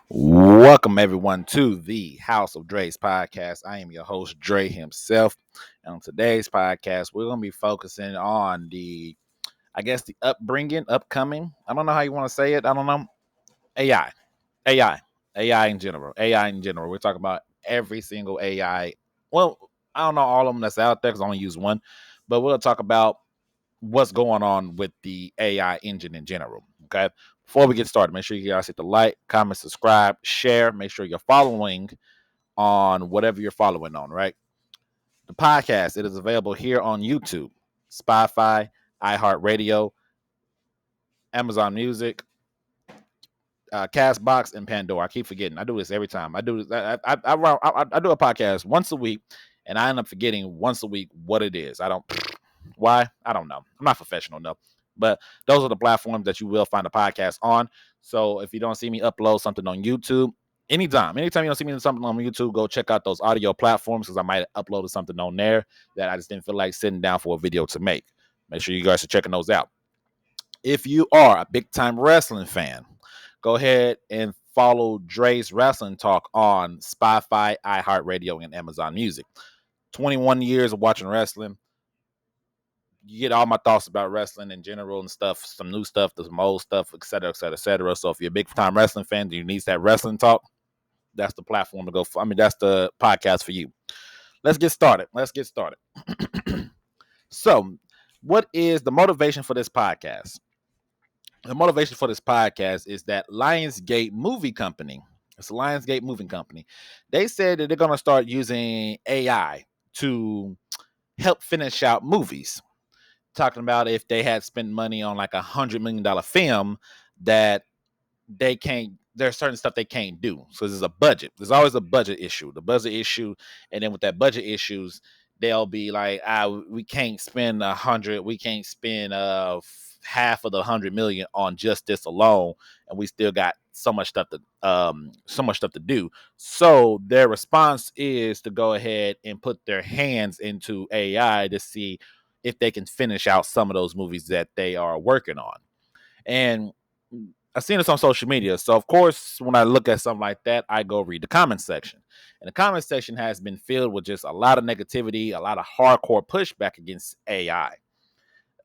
Welcome everyone to the House of Dre's podcast. I am your host Dre himself. And on today's podcast, we're going to be focusing on the upcoming. I don't know how you want to say it. I don't know. AI, AI, AI in general. AI in general. We're talking about every single AI. Well, I don't know all of them that's out there because I only use one, but we'll talk about what's going on with the AI engine in general. Okay. Before we get started, make sure you guys hit the like, comment, subscribe, share. Make sure you're following on whatever you're following on, right? The podcast, it is available here on YouTube, Spotify, iHeartRadio, Amazon Music, Castbox, and Pandora. I keep forgetting. I do this every time. I do this. I do a podcast once a week, and I end up forgetting once a week what it is. I don't. Why? I don't know. I'm not professional enough. But those are the platforms that you will find the podcast on. So if you don't see me upload something on YouTube, anytime you don't see me something on YouTube, go check out those audio platforms because I might have uploaded something on there that I just didn't feel like sitting down for a video to make. Make sure you guys are checking those out. If you are a big time wrestling fan, go ahead and follow Dre's Wrestling Talk on Spotify, iHeartRadio, and Amazon Music. 21 years of watching wrestling. You get all my thoughts about wrestling in general and stuff, some new stuff, some old stuff, et cetera, et cetera, et cetera. So if you're a big time wrestling fan, you need that wrestling talk, that's the platform to go for. I mean, that's the podcast for you. Let's get started. So, what is the motivation for this podcast? The motivation for this podcast is that Lionsgate Movie Company, it's a Lionsgate Moving Company, they said that they're going to start using AI to help finish out movies. Talking about if they had spent money on like $100 million film that they can't, there's certain stuff they can't do. So there's a budget. There's always a budget issue. The budget issue, and then with that budget issues, they'll be like, we can't spend 100, we can't spend half of the 100 million on just this alone, and we still got so much stuff to do. So their response is to go ahead and put their hands into AI to see if they can finish out some of those movies that they are working on. And I've seen this on social media. So, of course, when I look at something like that, I go read the comment section. And the comment section has been filled with just a lot of negativity, a lot of hardcore pushback against AI.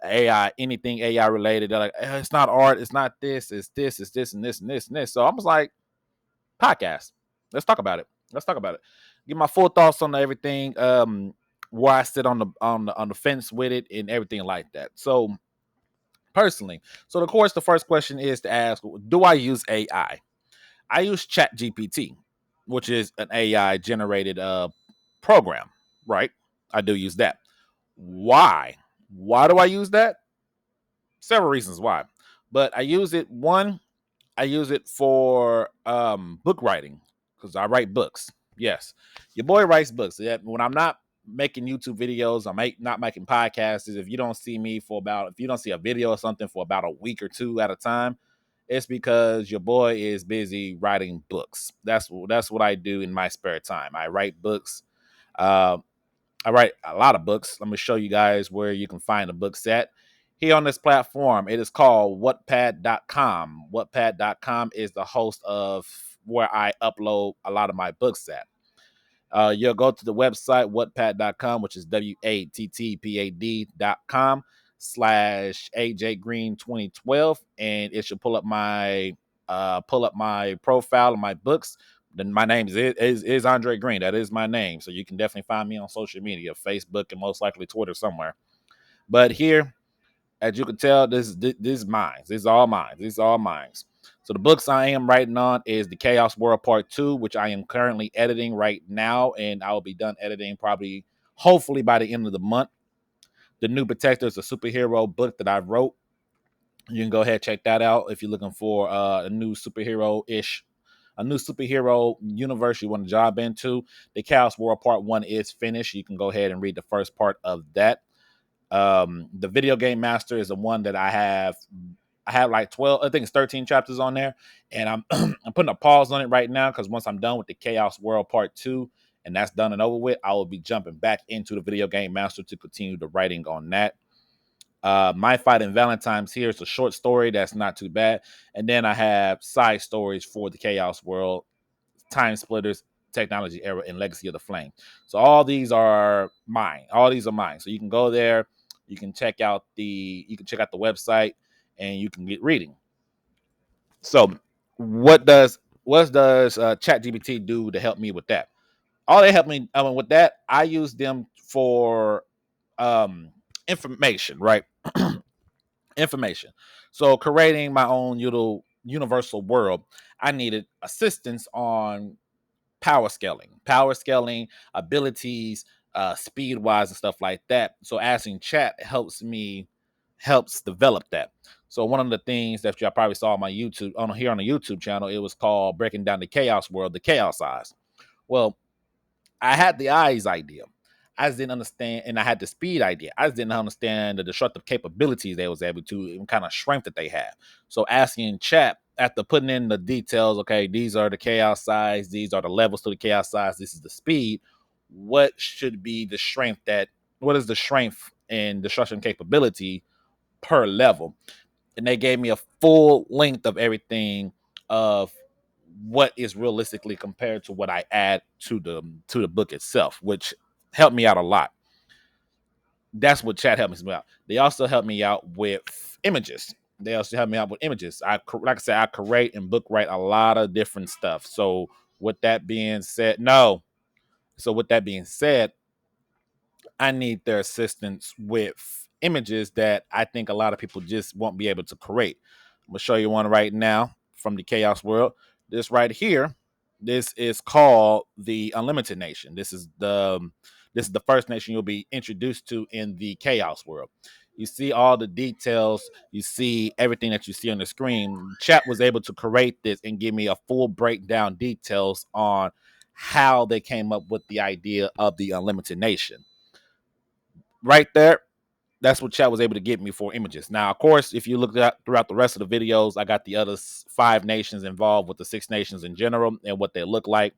AI, anything AI related. They're like, it's not art, it's not this, it's this, it's this, and this, and this, and this. So I was like, podcast. Let's talk about it. Let's talk about it. Give my full thoughts on everything. Where I sit on the fence with it and everything like that. So personally. So of course, the first question is to ask, do I use AI? I use ChatGPT, which is an AI generated program, right? I do use that. Why? Why do I use that? Several reasons why. But I use it, one, I use it for book writing because I write books. Yes, your boy writes books. When I'm not making YouTube videos, not making podcasts. If you don't see me if you don't see a video or something for about a week or two at a time, it's because your boy is busy writing books. That's what I do in my spare time. I write books. Uh, I write a lot of books. Let me show you guys where you can find the books at. Here on this platform, it is called Wattpad.com. Wattpad.com is the host of where I upload a lot of my books at. You'll go to the website, Wattpad.com, which is WATTPAD.com /AJ Green 2012, and it should pull up my profile of my books. Then my name is Andre Green. That is my name. So you can definitely find me on social media, Facebook, and most likely Twitter somewhere. But here, as you can tell, this is mine. This is all mine. This is all mine. So the books I am writing on is The Chaos World Part 2, which I am currently editing right now, and I will be done editing hopefully by the end of the month. The New Protector is a superhero book that I wrote. You can go ahead and check that out if you're looking for a new superhero universe you want to job into. The Chaos World Part 1 is finished. You can go ahead and read the first part of that. The Video Game Master is the one that I have like 12, I think it's 13 chapters on there, and I'm I'm putting a pause on it right now because once I'm done with the Chaos World Part 2 and that's done and over with, I will be jumping back into the Video Game Master to continue the writing on that. My Fight in Valentine's here is a short story that's not too bad. And then I have side stories for the Chaos World, Time Splitters, Technology Era, and Legacy of the Flame. So all these are mine. All these are mine. So you can go there, you can check out the website, and you can get reading. So what does ChatGPT do to help me with that? All they help me with that, I use them for information, right? Information. So creating my own universal world, I needed assistance on power scaling, abilities, speed wise, and stuff like that. So asking chat helps develop that. So one of the things that y'all probably saw on my YouTube on here on the YouTube channel, it was called Breaking Down the Chaos World, the Chaos Eyes. Well, I had the eyes idea. I just didn't understand, and I had the speed idea. I just didn't understand the destructive capabilities they was able to, and kind of strength that they have. So asking chat after putting in the details, okay, these are the chaos size, these are the levels to the chaos size, this is the speed. What should be the strength that? What is the strength and destruction capability per level? And they gave me a full length of everything of what is realistically compared to what I add to the book itself, which helped me out a lot. That's what chat helped me out. They also helped me out with images. They also helped me out with images. Like I said, I create and book write a lot of different stuff. So with that being said, no. So with that being said, I need their assistance with images that I think a lot of people just won't be able to create. I'm gonna show you one right now from the Chaos World. This right here, this is called the Unlimited Nation. This is the first nation you'll be introduced to in the Chaos World. You see all the details, you see everything that you see on the screen. Chat was able to create this and give me a full breakdown details on how they came up with the idea of the Unlimited Nation right there. That's what chat was able to get me for images. Now, of course, if you look at throughout the rest of the videos, I got the other 5 nations involved with the 6 nations in general and what they look like.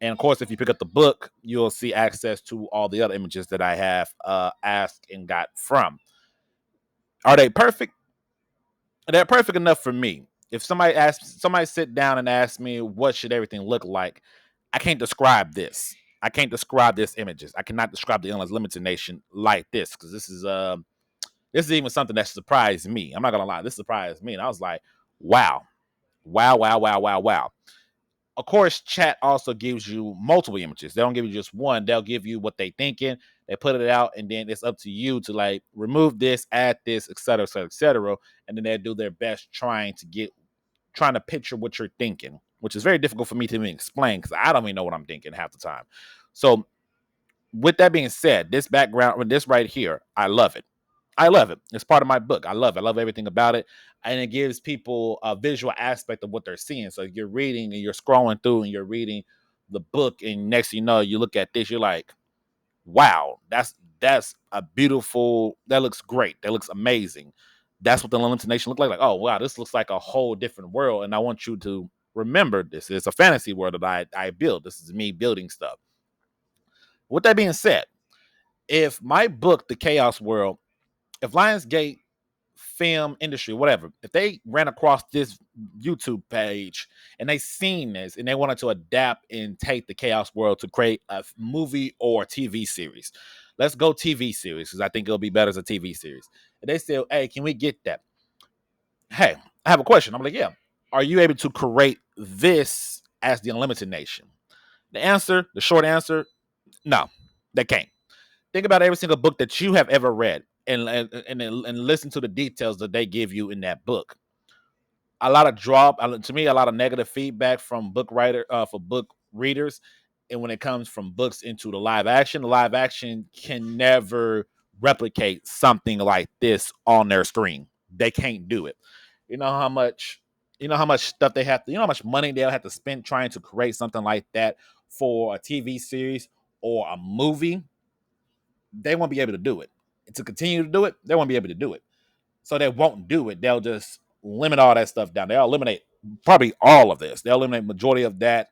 And of course, if you pick up the book, you'll see access to all the other images that I have asked and got from. Are they perfect? They're perfect enough for me. If somebody sit down and ask me what should everything look like, I can't describe this. I can't describe this images. I cannot describe the Unlimited Nation like this because this is even something that surprised me. I'm not gonna lie, this surprised me, and I was like, wow, wow, wow, wow, wow, wow. Of course, chat also gives you multiple images. They don't give you just one. They'll give you what they thinking. They put it out, and then it's up to you to like remove this, add this, etc., etc., etc. And then they do their best trying to picture what you're thinking, which is very difficult for me to even explain because I don't even know what I'm thinking half the time. So, with that being said, this background, this right here, I love it. I love it. It's part of my book. I love it. I love everything about it. And it gives people a visual aspect of what they're seeing. So you're reading and you're scrolling through and you're reading the book, and next thing you know, you look at this, you're like, wow, that's a beautiful, that looks great. That looks amazing. That's what the Unlimited Nation looked like. Like, oh wow, this looks like a whole different world. And I want you to remember this is a fantasy world that I build. This is me building stuff. With that being said, if my book, The Chaos World, if Lionsgate film industry, whatever, if they ran across this YouTube page and they seen this and they wanted to adapt and take the Chaos World to create a movie or a TV series, let's go TV series because I think it'll be better as a TV series. And they said, hey, can we get that? Hey, I have a question. I'm like, yeah. Are you able to create this as the Unlimited Nation? The short answer, no, they can't. Think about every single book that you have ever read and listen to the details that they give you in that book. A lot of to me, a lot of negative feedback from for book readers. And when it comes from books into the live action can never replicate something like this on their screen. They can't do it. You know how much, stuff they have to, how much money they'll have to spend trying to create something like that for a TV series or a movie. They won't be able to do it. And to continue to do it, they won't be able to do it. So they won't do it. They'll just limit all that stuff down. They'll eliminate probably all of this. They'll eliminate majority of that.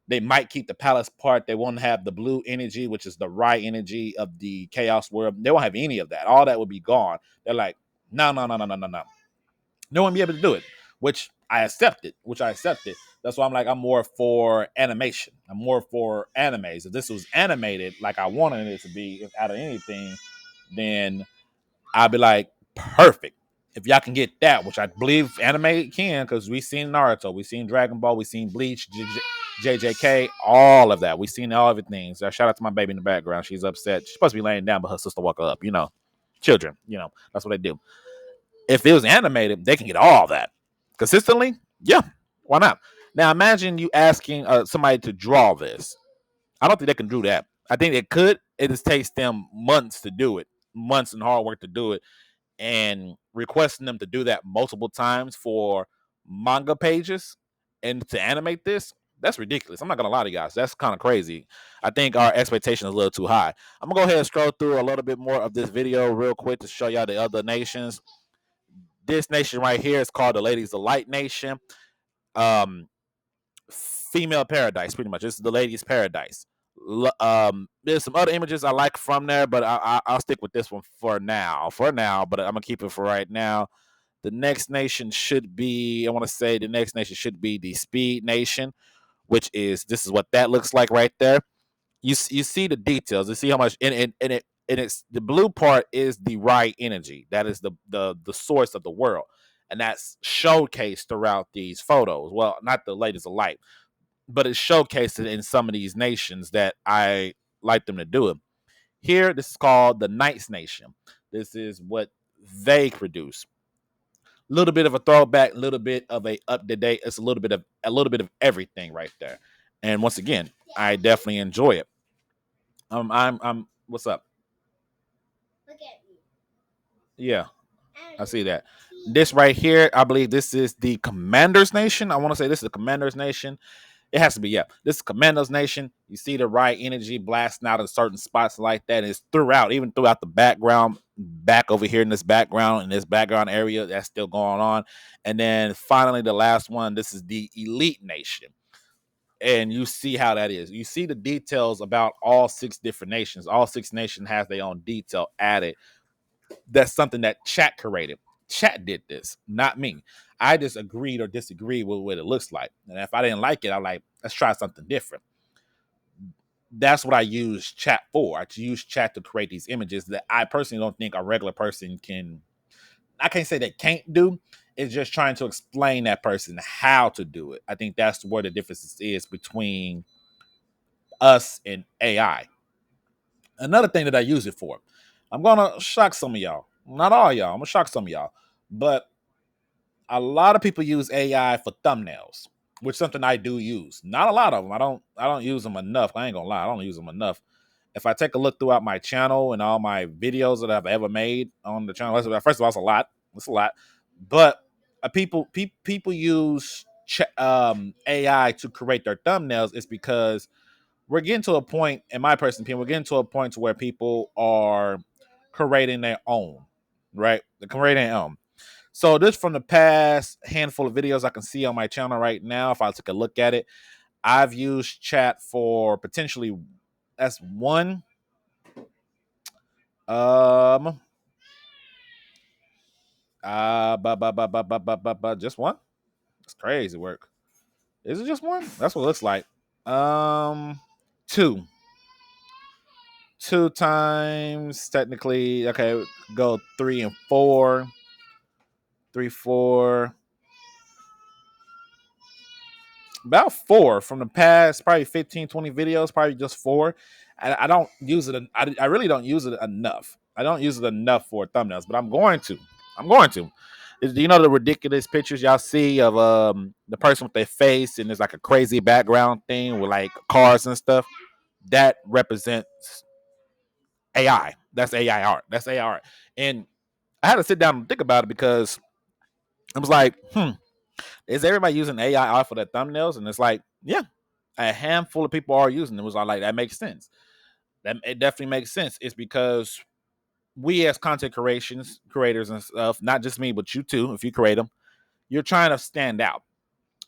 They might keep the Palace part. They won't have the blue energy, which is the right energy of the Chaos world. They won't have any of that. All that would be gone. They're like, no, no, no, no, no, no, no. No one be able to do it, which I accepted. That's why I'm like, I'm more for animation. I'm more for animes. If this was animated like I wanted it to be out of anything, then I'd be like, perfect. If y'all can get that, which I believe anime can, because we seen Naruto, we seen Dragon Ball, we seen Bleach, JJK, all of that. We seen all everything. So shout out to my baby in the background. She's upset. She's supposed to be laying down, but her sister woke her up. Children. That's what they do. If it was animated, they can get all that consistently. Yeah, why not? Now imagine you asking somebody to draw this. I don't think they can do that. I think it could. It just takes them months to do it, months and hard work to do it, and requesting them to do that multiple times for manga pages and to animate this. That's ridiculous. I'm not gonna lie to you guys. That's kind of crazy. I think our expectation is a little too high. I'm gonna go ahead and scroll through a little bit more of this video real quick to show y'all the other nations. This nation right here is called the Ladies of Light Nation. Female paradise, pretty much. This is the ladies' paradise. There's some other images I like from there, but I'll stick with this one for now. But I'm gonna keep it for right now. The next nation should be, I want to say the next nation should be the Speed Nation, which is, this is what that looks like right there. You see the details. You see how much, and it's the blue part is the right energy. That is the source of the world, and that's showcased throughout these photos. Well, not the latest of light, but it's showcased in some of these nations that I like them to do it. Here, this is called the Knights Nation. This is what they produce. A little bit of a throwback, a little bit of a up to date. It's a little bit of everything right there. And once again, I definitely enjoy it. I'm what's up? Look at me. Yeah, I see that. This right here, I believe this is the Commanders Nation. I want to say this is the Commanders Nation. It has to be, yeah. This is Commandos Nation. You see the right energy blasting out in certain spots like that. It's throughout, even throughout the background, back over here in this background area, that's still going on. And then finally, the last one, this is the Elite Nation. And you see how that is. You see the details about all 6 different nations. All 6 nations has their own detail added. That's something that chat created. Chat did this, not me. I just agreed or disagreed with what it looks like. And if I didn't like it, I'm like, let's try something different. That's what I use chat for. I use chat to create these images that I personally don't think a regular person can. I can't say they can't do. It's just trying to explain that person how to do it. I think that's where the difference is between us and AI. Another thing that I use it for, I'm gonna shock some of y'all. Not all y'all. I'm gonna shock some of y'all, but a lot of people use AI for thumbnails, which is something I do use. Not a lot of them. I don't use them enough. I ain't gonna lie. I don't use them enough. If I take a look throughout my channel and all my videos that I've ever made on the channel, first of all, it's a lot. It's a lot. But people use AI to create their thumbnails is because we're getting to a point, in my personal opinion, we're getting to a point to where people are creating their own, right? They're creating their own. So this from the past handful of videos I can see on my channel right now. If I take a look at it, I've used chat for potentially, that's one. Just one. It's crazy work. Is it just one? That's what it looks like. Two. 2 times technically. Okay, go 3 and 4. 3, 4. About 4 from the past, probably 15, 20 videos, probably just 4. I don't use it. I really don't use it enough. I don't use it enough for thumbnails, but I'm going to. Do you know the ridiculous pictures y'all see of the person with their face and there's like a crazy background thing with like cars and stuff? That represents AI. That's AI art. That's AI art. And I had to sit down and think about it because I was like, is everybody using AI art for their thumbnails? And it's like, yeah, a handful of people are using it. It was like, that makes sense. That it definitely makes sense. It's because we as content creators and stuff, not just me, but you too, if you create them, you're trying to stand out.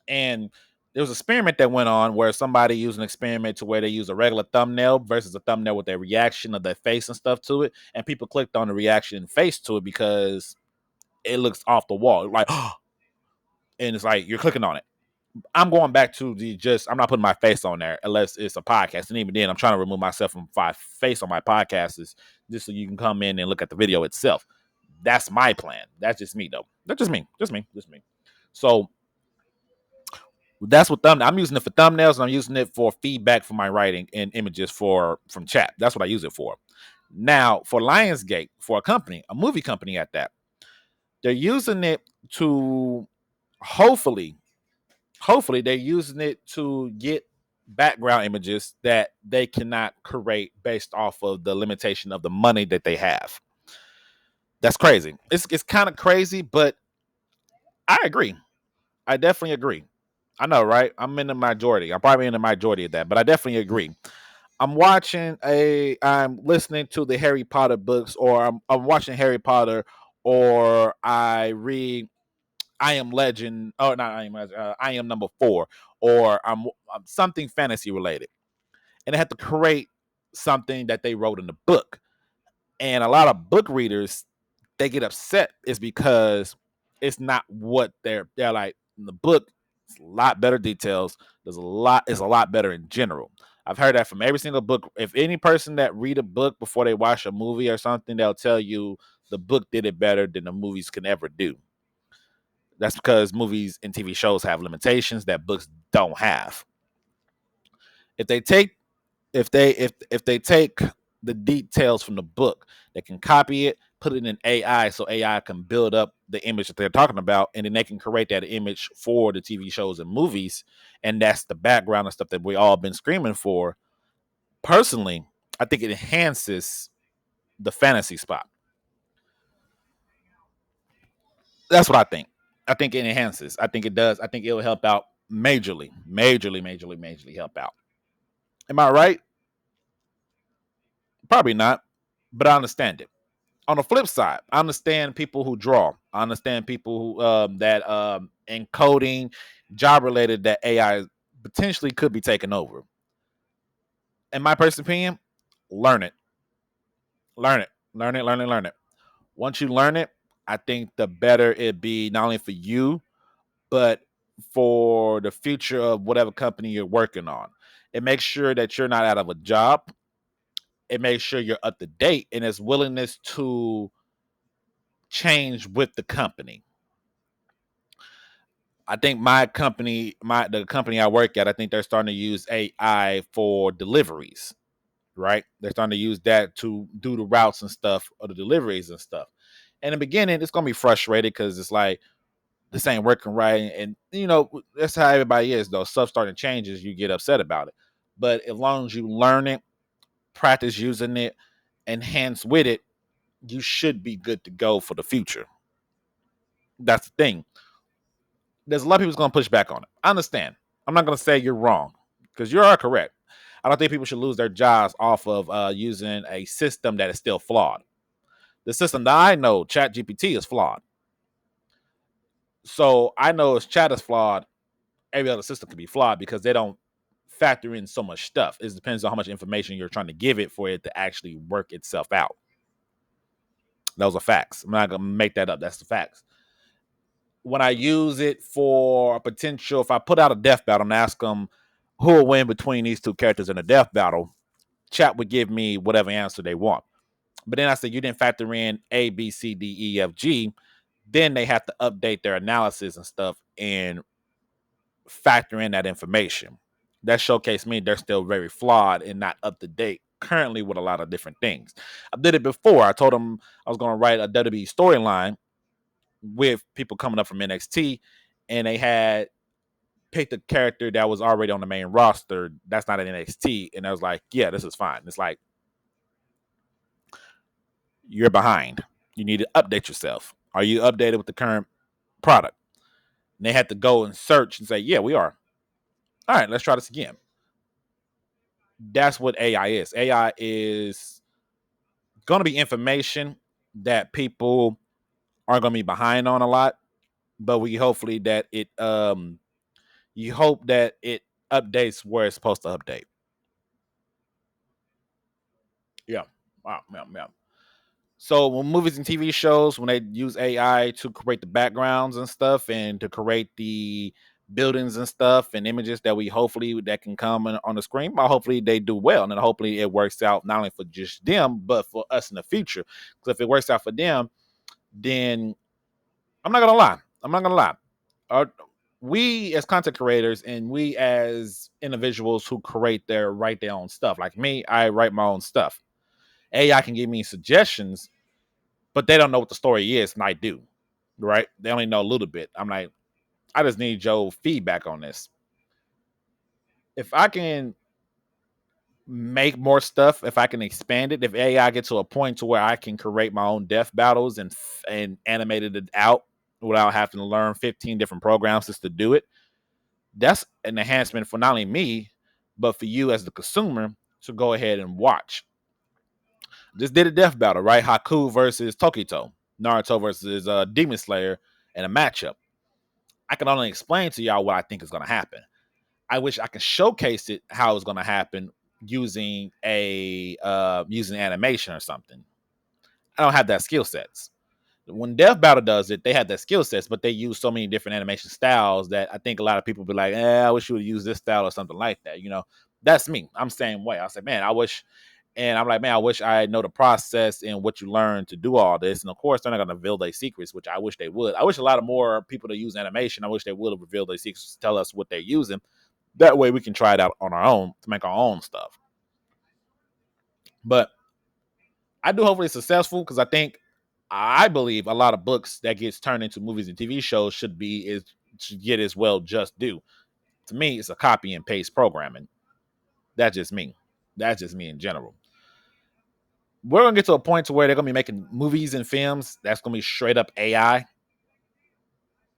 And there was an experiment that went on where somebody used an experiment to where they used a regular thumbnail versus a thumbnail with their reaction of their face and stuff to it, and people clicked on the reaction and face to it because it looks off the wall, like, and it's like you're clicking on it. I'm going back to I'm not putting my face on there unless it's a podcast, and even then, I'm trying to remove myself from face on my podcasts just so you can come in and look at the video itself. That's my plan. That's just me, though. That's just me. So that's what I'm using it for thumbnails, and I'm using it for feedback for my writing and images from chat. That's what I use it for. Now, for Lionsgate, for a movie company at that, they're using it to hopefully they're using it to get background images that they cannot create based off of the limitation of the money that they have. That's crazy. It's kind of crazy, but I agree. I definitely agree. I know, right? I'm in the majority. I'm probably in the majority of that, but I definitely agree. I'm listening to the Harry Potter books, or I'm watching Harry Potter, or I read I Am Legend, or not I Am Legend, I Am Number 4, or I'm something fantasy related. And I had to create something that they wrote in the book. And a lot of book readers, they get upset is because it's not what they're like in the book. It's a lot better details. It's a lot better in general. I've heard that from every single book. If any person that read a book before they watch a movie or something, they'll tell you the book did it better than the movies can ever do. That's because movies and TV shows have limitations that books don't have. If they take if they take the details from the book, they can copy it, put it in AI, so AI can build up the image that they're talking about, and then they can create that image for the TV shows and movies, and that's the background and stuff that we all been screaming for. Personally, I think it enhances the fantasy spot. That's what I think. I think it enhances. I think it does. I think it'll help out majorly help out. Am I right? Probably not, but I understand it. On the flip side, I understand people who draw. I understand people who that encoding, job related, that AI potentially could be taken over. In my personal opinion, learn it, learn it. Once you learn it, I think the better it be not only for you, but for the future of whatever company you're working on. It makes sure that you're not out of a job. It makes sure you're up to date, and its willingness to change with the company. I think the company I work at, I think they're starting to use AI for deliveries, right? They're starting to use that to do the routes and stuff, or the deliveries and stuff. In the beginning, it's gonna be frustrated because it's like this ain't working right, and that's how everybody is. Though stuff starting changes, you get upset about it. But as long as you learn it, practice using it, enhance with it, you should be good to go for the future. That's the thing. There's a lot of people's going to push back on it. I understand. I'm not going to say you're wrong because you are correct. I don't think people should lose their jobs off of using a system that is still flawed. The system that I know, ChatGPT, is flawed. So I know if chat is flawed, every other system can be flawed because they don't factor in so much stuff. It depends on how much information you're trying to give it for it to actually work itself out. Those are facts. I'm not going to make that up. That's the facts. When I use it for a potential, if I put out a death battle and ask them who will win between these two characters in a death battle, chat would give me whatever answer they want. But then I said, you didn't factor in A, B, C, D, E, F, G. Then they have to update their analysis and stuff and factor in that information. That showcased me they're still very flawed and not up to date currently with a lot of different things. I did it before. I told them I was going to write a WWE storyline with people coming up from NXT, and they had picked a character that was already on the main roster. That's not an NXT, and I was like, yeah, this is fine. It's like you're behind. You need to update yourself. Are you updated with the current product? And they had to go and search and say, yeah, we are. All right, let's try this again. That's what AI is. AI is going to be information that people are going to be behind on a lot, but we hopefully that it you hope that it updates where it's supposed to update. Yeah. Wow. Yeah. Yeah. So when movies and TV shows, when they use AI to create the backgrounds and stuff, and to create the buildings and stuff and images that we hopefully that can come on the screen, but hopefully they do well, and then hopefully it works out not only for just them but for us in the future. Because if it works out for them, then I'm not gonna lie. I'm not gonna lie. Our, we as content creators and we as individuals who write their own stuff. Like me, I write my own stuff. AI can give me suggestions, but they don't know what the story is, and I do. Right? They only know a little bit. I'm like, I just need your feedback on this. If I can make more stuff, if I can expand it, if AI gets to a point to where I can create my own death battles and animated it out without having to learn 15 different programs just to do it, that's an enhancement for not only me, but for you as the consumer to go ahead and watch. Just did a death battle, right? Haku versus Tokito, Naruto versus Demon Slayer, and a matchup. I can only explain to y'all what I think is going to happen. I wish I could showcase it how it's going to happen using using animation or something. I don't have that skill sets. When Death Battle does it, they have that skill sets, but they use so many different animation styles that I think a lot of people be like, I wish you would use this style or something like that. You know, that's me. I'm the same way. I say, man, I wish, and I'm like, man, I wish I know the process and what you learn to do all this. And of course, they're not going to reveal their secrets, which I wish they would. I wish a lot of more people that use animation, I wish they would have revealed their secrets, tell us what they're using. That way we can try it out on our own to make our own stuff. But I do hopefully it's successful because I believe a lot of books that gets turned into movies and TV shows should get as well just due. To me, it's a copy and paste programming. That's just me. That's just me in general. We're gonna get to a point to where they're gonna be making movies and films that's gonna be straight up AI,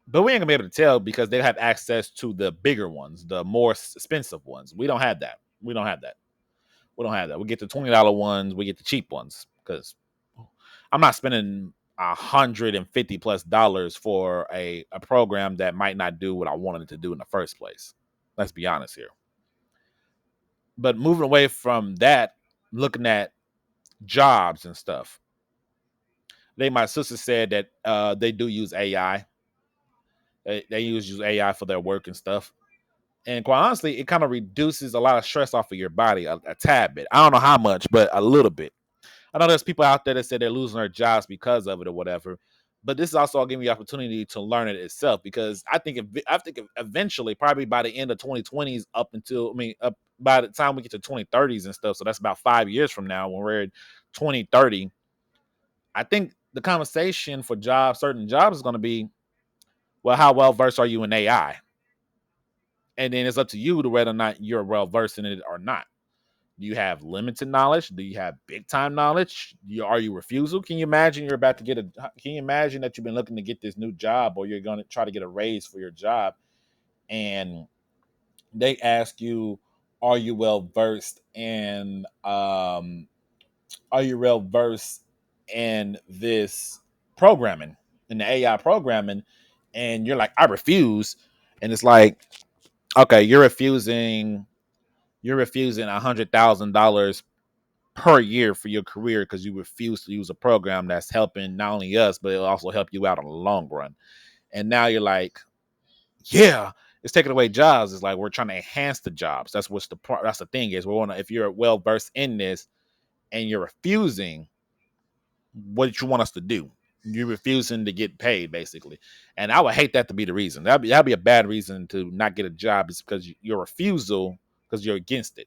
but we ain't gonna be able to tell because they have access to the bigger ones, the more expensive ones. We don't have that. We don't have that. We don't have that. We get the $20 ones. We get the cheap ones because I'm not spending $150+ for a program that might not do what I wanted it to do in the first place. Let's be honest here. But moving away from that, looking at jobs and stuff. My sister said that they do use AI. They use AI for their work and stuff. And quite honestly, it kind of reduces a lot of stress off of your body a tad bit. I don't know how much, but a little bit. I know there's people out there that say they're losing their jobs because of it or whatever, but this is also giving you the opportunity to learn it itself. Because I think eventually, probably by the end of 2020s, up by the time we get to 2030s and stuff, so that's about 5 years from now when we're in 2030. I think the conversation for certain jobs, is going to be, well, how well versed are you in AI? And then it's up to you to whether or not you're well versed in it or not. Do you have limited knowledge? Do you have big time knowledge? Are you refusal? Can you imagine you're about to get can you imagine that you've been looking to get this new job, or you're going to try to get a raise for your job, and they ask you, are you well versed in this programming, in the AI programming? And you're like, I refuse. And it's like, okay, you're refusing $100,000 per year for your career because you refuse to use a program that's helping not only us, but it'll also help you out in the long run. And now you're like, yeah, it's taking away jobs. It's like we're trying to enhance the jobs. That's the thing is, if you're well versed in this and you're refusing, what you want us to do? You're refusing to get paid, basically. And I would hate that to be the reason. That'd be a bad reason to not get a job, is because your refusal, because you're against it.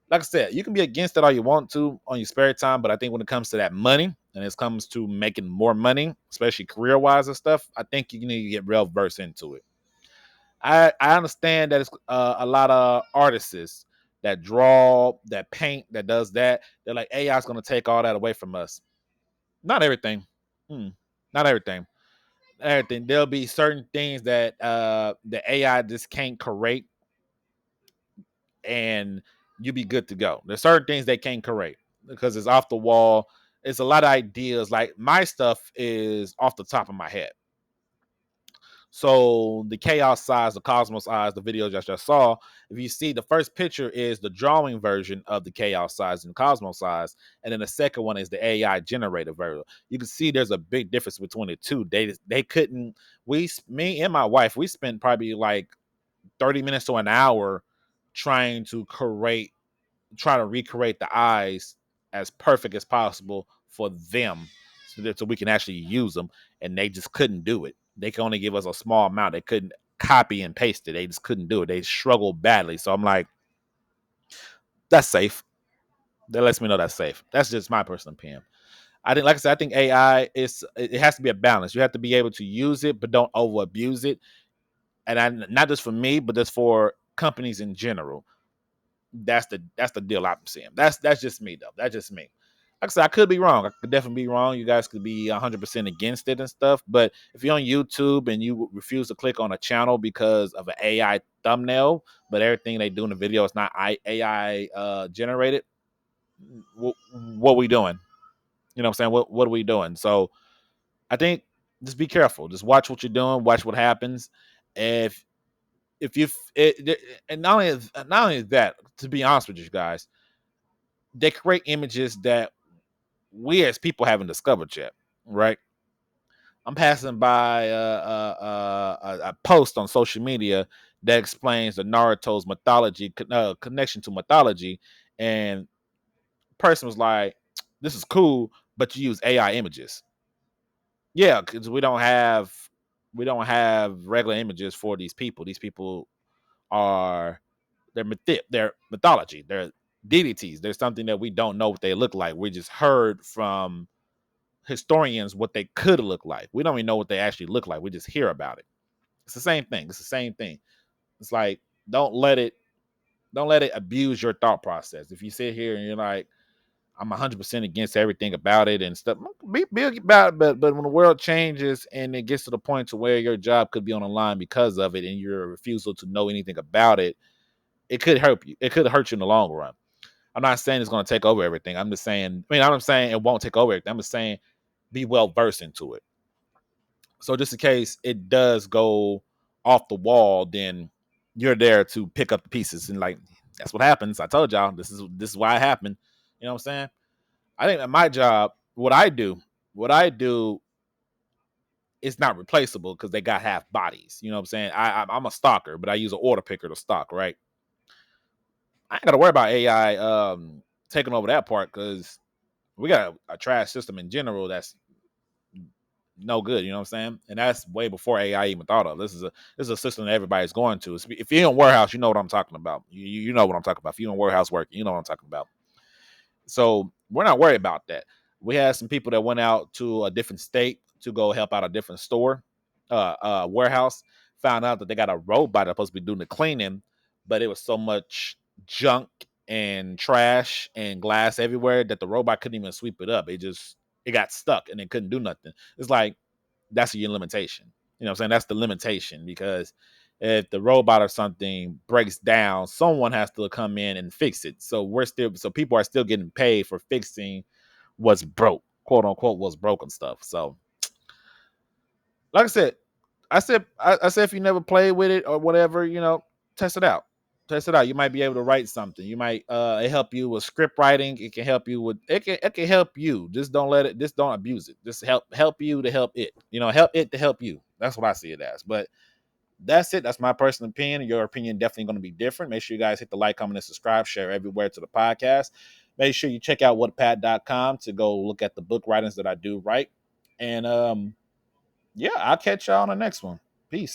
Like I said, you can be against it all you want to on your spare time, but I think when it comes to that money and it comes to making more money, especially career wise and stuff, I think you need to get real versed into it. I understand that it's a lot of artists that draw, that paint, that does that. They're like, AI is going to take all that away from us. Not everything. Hmm. Not everything. Everything. There'll be certain things that the AI just can't correct, and you be good to go. There's certain things they can't correct because it's off the wall. It's a lot of ideas. Like my stuff is off the top of my head. So the chaos size, the cosmos size, the video that you just saw, if you see the first picture is the drawing version of the chaos size and cosmos size, and then the second one is the AI generated version. You can see there's a big difference between the two. They couldn't. Me and my wife, we spent probably like 30 minutes to an hour trying to try to recreate the eyes as perfect as possible for them so we can actually use them. And they just couldn't do it. They can only give us a small amount. They couldn't copy and paste it. They just couldn't do it. They struggled badly. So I'm like, that's safe. That lets me know that's safe. That's just my personal opinion. I think, like I said, I think AI it has to be a balance. You have to be able to use it, but don't over abuse it. And not just for me, but just for companies in general. That's the deal I'm seeing. That's just me though. That's just me. Like I said, I could be wrong. I could definitely be wrong. You guys could be 100% against it and stuff. But if you're on YouTube and you refuse to click on a channel because of an AI thumbnail, but everything they do in the video is not AI generated, what are we doing? You know what I'm saying? What are we doing? So I think just be careful. Just watch what you're doing. Watch what happens. If you and not only that, to be honest with you guys, they create images that we as people haven't discovered yet, right? I'm passing by a post on social media that explains the Naruto's mythology connection to mythology, and person was like, "This is cool, but you use AI images." Yeah, because we don't have regular images for these people. These people are they're mythology. They're deities. There's something that we don't know what they look like. We just heard from historians what they could look like. We don't even know what they actually look like. We just hear about it. It's the same thing. It's the same thing. It's like don't let it abuse your thought process. If you sit here and you're like, I'm 100% against everything about it and stuff, be about it. But when the world changes and it gets to the point to where your job could be on the line because of it, and your refusal to know anything about it, it could hurt you. It could hurt you in the long run. I'm not saying it's going to take over everything. I'm just saying. I'm saying it won't take over everything. I'm just saying be well versed into it. So just in case it does go off the wall, then you're there to pick up the pieces. And like that's what happens. I told y'all this is why it happened. You know what I'm saying? I think that my job, what I do is not replaceable because they got half bodies. You know what I'm saying? I'm a stalker, but I use an order picker to stalk, right? I ain't gotta worry about AI taking over that part because we got a trash system in general that's no good. You know what I'm saying? And that's way before AI even thought of. This is a system that everybody's going to. If you're in warehouse, you know what I'm talking about. You know what I'm talking about. If you're in warehouse work, you know what I'm talking about. So we're not worried about that. We had some people that went out to a different state to go help out a different store, warehouse. Found out that they got a robot that's supposed to be doing the cleaning, but it was so much junk and trash and glass everywhere that the robot couldn't even sweep it up. It got stuck and it couldn't do nothing. It's like that's your limitation. You know what I'm saying? That's the limitation because if the robot or something breaks down, someone has to come in and fix it. So people are still getting paid for fixing what's broke, quote unquote, what's broken stuff. So like I said if you never played with it or whatever, test it out. Test it out. You might be able to write something. You might it help you with script writing. It can help you with it can help you. Just don't abuse it. Just help you to help it. Help it to help you. That's what I see it as. But that's it. That's my personal opinion. Your opinion definitely going to be different. Make sure you guys hit the like, comment, and subscribe, share everywhere to the podcast. Make sure you check out whatpat.com to go look at the book writings that I do write. And yeah, I'll catch y'all on the next one. Peace.